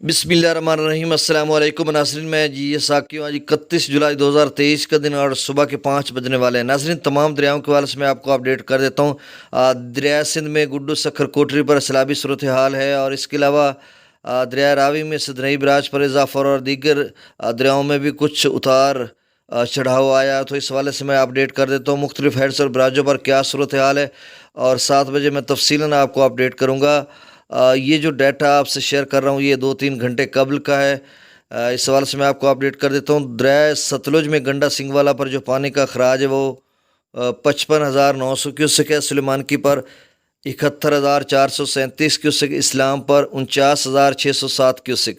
بسم اللہ الرحمن الرحیم۔ السلام علیکم ناظرین، میں یہ ساکیوں آج 31 جولائی 2023 کا دن اور صبح کے 5 بجنے والے ہیں۔ ناظرین، تمام دریاؤں کے حوالے سے میں آپ کو اپڈیٹ کر دیتا ہوں۔ دریا سندھ میں گڈو سکھر کوٹری پر سیلابی صورتحال ہے، اور اس کے علاوہ دریا راوی میں سدنئی براج پر اضافہ اور دیگر دریاؤں میں بھی کچھ اتار چڑھاؤ آیا، تو اس حوالے سے میں اپڈیٹ کر دیتا ہوں مختلف ہیڈس اور براجوں پر کیا صورتحال ہے، اور 7 بجے میں تفصیلاً آپ کو اپڈیٹ کروں گا۔ یہ جو ڈیٹا آپ سے شیئر کر رہا ہوں یہ 2-3 گھنٹے قبل کا ہے۔ اس حوالے سے میں آپ کو اپڈیٹ کر دیتا ہوں۔ دریا ستلج میں گنڈا سنگھ پر جو پانی کا اخراج ہے وہ 55,900 کیوسک ہے، سلیمانکی پر 71,437 کیوسک، اسلام پر 49,607 کیوسک،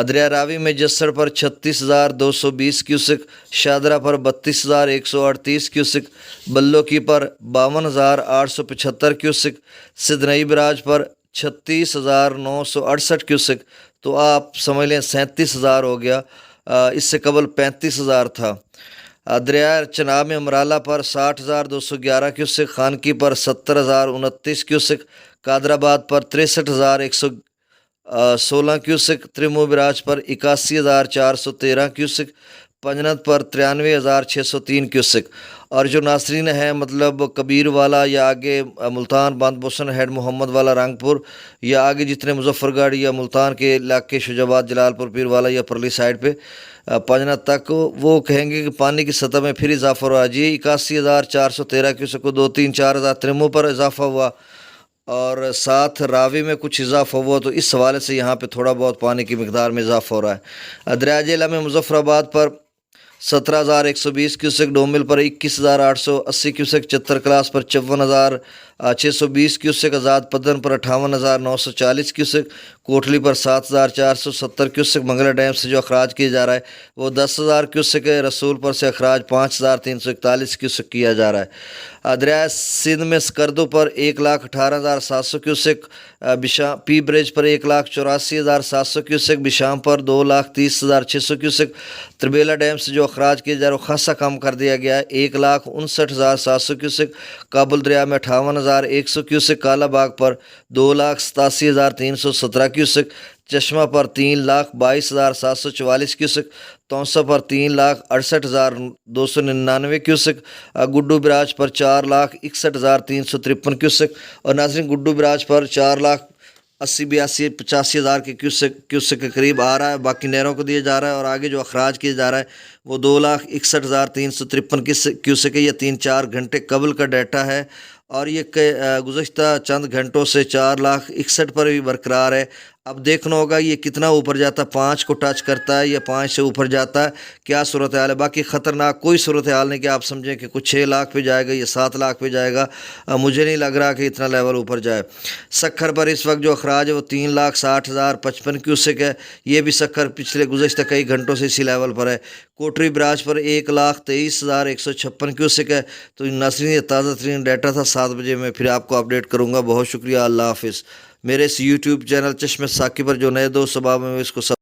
دریا راوی میں جسڑ پر 36,220 کیوسک، شادرہ پر 32,138 کیوسک، بلوکی پر 52,875 کیوسک، سدنئی براج پر 36,968 کیوسک، تو آپ سمجھ لیں 37,000 ہو گیا، اس سے قبل 35,000 تھا۔ دریا چناب میں امرالہ پر 60,211 کیوسک، خانکی پر 70,029 کیوسک، قادر آباد پر 63,116 کیوسک، ترمو براج پر 81,413 کیوسک، پنجنت پر 93,603 کیوسک، اور جو ناظرین ہیں مطلب کبیر والا یا آگے ملتان باندھ بوسن ہیڈ محمد والا رنگ پور یا آگے جتنے مظفر گڑھ یا ملتان کے علاقے شجاع آباد جلال پور پیر والا یا پرلی سائڈ پہ پنجنت تک، وہ کہیں گے کہ پانی کی سطح میں پھر اضافہ ہوا جی، 81,413 کیوسک کو 2-3-4 ترمو پر اضافہ ہوا، اور ساتھ راوی میں کچھ اضافہ ہوا، تو اس حوالے سے یہاں پہ تھوڑا بہت پانی کی مقدار میں اضافہ ہو رہا ہے۔ دریا جیلہ میں مظفر آباد پر 17,120 کیوسک، ڈومل پر 21,880 کیوسک، چتر کلاس پر 54,620 کیوسک، آزاد پدن پر 58,940 کیوسک، کوٹلی پر 7,470 کیوسک، منگلا ڈیم سے جو اخراج کیا جا رہا ہے وہ 10,000 کیوسک ہے، رسول پر سے اخراج 5,341 کیوسک کیا جا رہا ہے۔ دریا سندھ میں سکردو پر 1,18,700 کیوسک، پی برج پر 1,84,700 کیوسک، بشام پر 2,30,600 کیوسک، تربیلا ڈیم سے جو اخراج کیا جا رہا ہے وہ خاصا کم کر دیا گیا ہے، 1,59,700 کیوسک، کابل دریا میں 58,100 کیوسک، کالا باغ پر 2,87,317 کیوسک، چشمہ پر 3,22,744 کیوسک، تونسہ پر 3,68,299 کیوسک، گڈو براج پر 4,61,353 کیوسک، اور ناظرین گڈو براج پر 4,80,82,85,000 کے کیوسک کے قریب آ رہا ہے، باقی نہروں کو دیا جا رہا ہے، اور آگے جو اخراج کیا جا رہا ہے وہ 2,61,353 کیوسک ہے۔ یہ 3-4 گھنٹے قبل کا ڈیٹا ہے، اور یہ گزشتہ چند گھنٹوں سے 4,61,000 پر بھی برقرار ہے۔ اب دیکھنا ہوگا یہ کتنا اوپر جاتا ہے، 5 کو ٹچ کرتا ہے یا 5 سے اوپر جاتا ہے، کیا صورتحال ہے۔ باقی خطرناک کوئی صورتحال نہیں کہ آپ سمجھیں کہ کچھ 6 لاکھ پہ جائے گا یا 7 لاکھ پہ جائے گا، مجھے نہیں لگ رہا کہ اتنا لیول اوپر جائے۔ سکھر پر اس وقت جو اخراج ہے وہ 3,60,055 کیوسک ہے، یہ بھی سکھر پچھلے گزشتہ کئی گھنٹوں سے اسی لیول پر ہے۔ کوٹری براج پر 1,23,156 کیوسک ہے۔ تو ناظرین یہ تازہ ترین ڈیٹا تھا، 7 بجے میں پھر آپ کو اپڈیٹ کروں گا۔ بہت شکریہ، اللہ حافظ۔ میرے اس یوٹیوب چینل چشمہ ساکی پر جو نئے دوست صبح میں اس کو